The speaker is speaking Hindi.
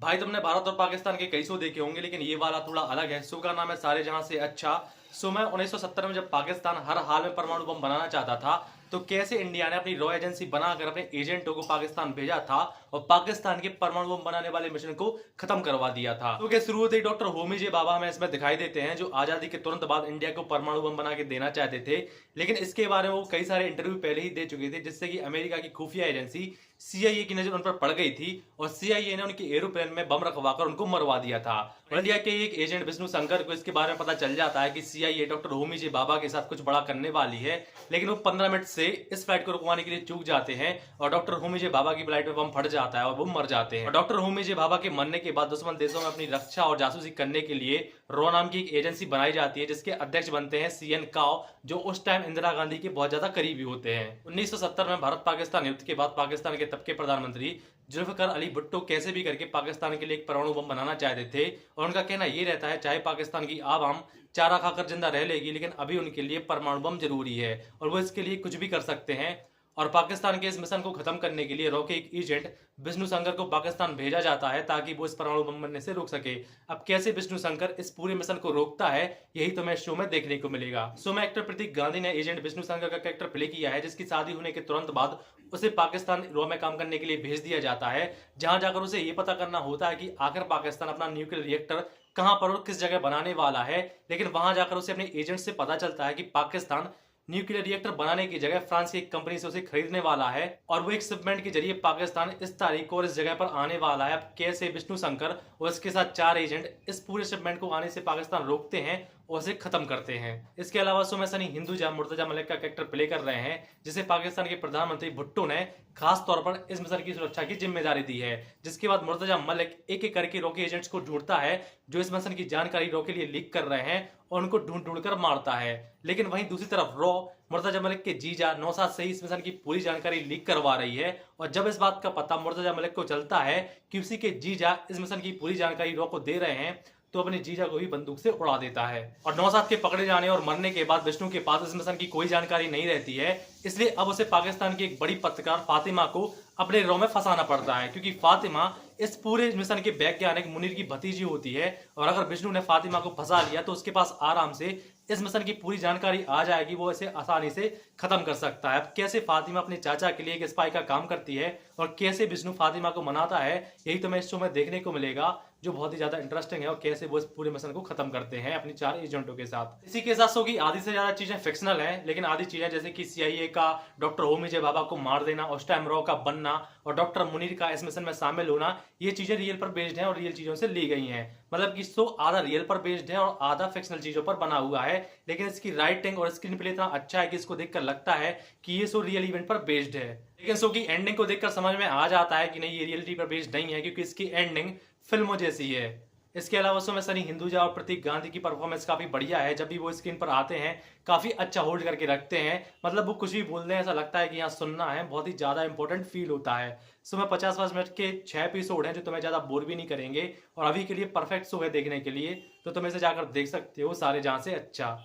भाई तुमने भारत और पाकिस्तान के कई शो देखे होंगे, लेकिन ये वाला थोड़ा अलग है। शो का नाम है सारे जहां से अच्छा। शो में 1970 में जब पाकिस्तान हर हाल में परमाणु बम बनाना चाहता था, तो कैसे इंडिया ने अपनी रॉ एजेंसी बनाकर अपने एजेंटों को पाकिस्तान भेजा था और पाकिस्तान के परमाणु बम बनाने वाले मिशन को खत्म करवा दिया था। तो क्या शुरू होते ही डॉक्टर होमी जे बाबा हमें इसमें दिखाई देते हैं, जो आजादी के तुरंत बाद इंडिया को परमाणु बम बना के देना चाहते थे। लेकिन इसके बारे में वो कई सारे इंटरव्यू पहले ही दे चुके थे, जिससे कि अमेरिका की खुफिया एजेंसी सीआईए की नजर उन पर पड़ गई थी और सीआईए ने उनके एरोप्लेन में बम रखवाकर उनको मरवा दिया था। इंडिया के एक एजेंट विष्णु शंकर को इसके बारे में पता चल जाता है कि सीआईए डॉक्टर होमी जे बाबा के साथ कुछ बड़ा करने वाली है, लेकिन वो 15 मिनट से इस फ्लाइट को रुकवाने के लिए चूक जाते हैं और डॉक्टर होमी जे बाबा की फ्लाइट में बम फट जाता है और वो मर जाते हैं। और डॉक्टर होमी जे बाबा के मरने के बाद दुश्मन देशों में अपनी रक्षा और जासूसी करने के लिए रॉ नाम की एक एजेंसी बनाई जाती है, जिसके अध्यक्ष बनते हैं सीएन काओ, जो उस टाइम इंदिरा गांधी के बहुत ज्यादा करीबी होते हैं। 1970 में भारत पाकिस्तान युद्ध के बाद पाकिस्तान के तब के प्रधानमंत्री जुल्फिकार अली भुट्टो कैसे भी करके पाकिस्तान के लिए एक परमाणु बम बनाना चाहते थे और उनका कहना ये रहता है, चाहे पाकिस्तान की आवाम चारा खाकर जिंदा रह लेगी, लेकिन अभी उनके लिए परमाणु बम जरूरी है और वो इसके लिए कुछ भी कर सकते हैं। और पाकिस्तान के इस मिशन को खत्म करने के लिए रॉ के एक एजेंट विष्णु शंकर को पाकिस्तान भेजा जाता है ताकि वो इस परमाणु बम बनने से रोक सके। अब कैसे विष्णु शंकर इस पूरे मिशन को रोकता है, यही तुम्हें शो में देखने को मिलेगा। शो में एक्टर प्रतीक गांधी ने एजेंट विष्णु शंकर का कैरेक्टर प्ले किया है, जिसकी शादी होने के तुरंत बाद उसे पाकिस्तान रॉ में काम करने के लिए भेज दिया जाता है, जहां जाकर उसे ये पता करना होता है कि आखिर पाकिस्तान अपना न्यूक्लियर रिएक्टर कहां पर और किस जगह बनाने वाला है। लेकिन वहां जाकर उसे अपने एजेंट से पता चलता है कि पाकिस्तान न्यूक्लियर रिएक्टर बनाने की जगह फ्रांस की एक कंपनी से उसे खरीदने वाला है और वो एक शिपमेंट के जरिए पाकिस्तान इस तारीख और इस जगह पर आने वाला है। अब कैसे विष्णु शंकर और इसके साथ 4 एजेंट इस पूरे शिपमेंट को आने से पाकिस्तान रोकते हैं और उसे खत्म करते हैं। इसके अलावा शो में सनी हिंदुजा मुर्तजा मलिक का कैरेक्टर प्ले कर रहे हैं, जिसे पाकिस्तान के प्रधानमंत्री भुट्टो ने खास तौर पर इस मिशन की सुरक्षा की जिम्मेदारी दी है। जिसके बाद मुर्तजा मलिक एक एक करके रॉ के एजेंट्स को ढूंढता है जो इस मिशन की जानकारी रॉ के लिए लीक कर रहे हैं और उनको ढूंढ ढूंढ कर मारता है। लेकिन वहीं दूसरी तरफ रॉ मुर्तजा मलिक के जीजा नौशाद से इस मिशन की पूरी जानकारी लीक करवा रही है और जब इस बात का पता मुर्तजा मलिक को चलता है कि उसी के जीजा इस मिशन की पूरी जानकारी रॉ को दे रहे हैं, तो अपने जीजा को भी बंदूक से उड़ा देता है। और नौशाद के पकड़े जाने और मरने के बाद विष्णु के पास इस मिशन की कोई जानकारी नहीं रहती है, इसलिए अब उसे पाकिस्तान की एक बड़ी पत्रकार फातिमा को अपने रॉ में फंसाना पड़ता है, क्योंकि फातिमा इस पूरे मिशन के वैज्ञानिक मुनीर की भतीजी होती है और अगर विष्णु ने फातिमा को फंसा लिया तो उसके पास आराम से इस मिशन की पूरी जानकारी आ जाएगी, वो इसे आसानी से खत्म कर सकता है। अब कैसे फातिमा अपने चाचा के लिए एक स्पाई का काम करती है और कैसे विष्णु फातिमा को मनाता है, यही तुम्हें इस शो में देखने को मिलेगा, जो बहुत ही ज्यादा इंटरेस्टिंग है। और कैसे वो इस पूरे मिशन को खत्म करते हैं अपनी 4 एजेंटों के साथ। इसी के साथ शो की आधी से ज्यादा चीजें फिक्शनल है, लेकिन आधी चीजें जैसे कि सीआईए का डॉक्टर होमी जे बाबा को मार देना, उस टाइम रॉ का बनना और डॉक्टर मुनीर का इस मिशन में शामिल होना, ये चीजें रियल पर बेस्ड हैं और रियल चीजों से ली गई हैं। मतलब कि शो आधा रियल पर बेस्ड है और आधा फिक्शनल चीजों पर बना हुआ है, लेकिन इसकी राइटिंग और स्क्रीन प्ले इतना अच्छा है कि इसको देखकर लगता है कि ये शो रियल इवेंट पर बेस्ड है। लेकिन शो की एंडिंग को देखकर समझ में आ जाता है कि नहीं, ये रियलिटी पर बेस्ड नहीं है, क्योंकि इसकी एंडिंग फिल्मों जैसी है। इसके अलावा शो में सनी हिंदुजा और प्रतीक गांधी की परफॉर्मेंस काफी बढ़िया है। जब भी वो स्क्रीन पर आते हैं काफी अच्छा होल्ड करके रखते हैं, मतलब वो कुछ भी बोल रहे हैं ऐसा लगता है कि यहाँ सुनना है, बहुत ही ज्यादा इंपॉर्टेंट फील होता है। शो में 50 मिनट के 6 एपिसोड हैं जो तुम्हें ज्यादा बोर भी नहीं करेंगे और अभी के लिए परफेक्ट शो है देखने के लिए, तो तुम इसे जाकर देख सकते हो सारे जहां से अच्छा।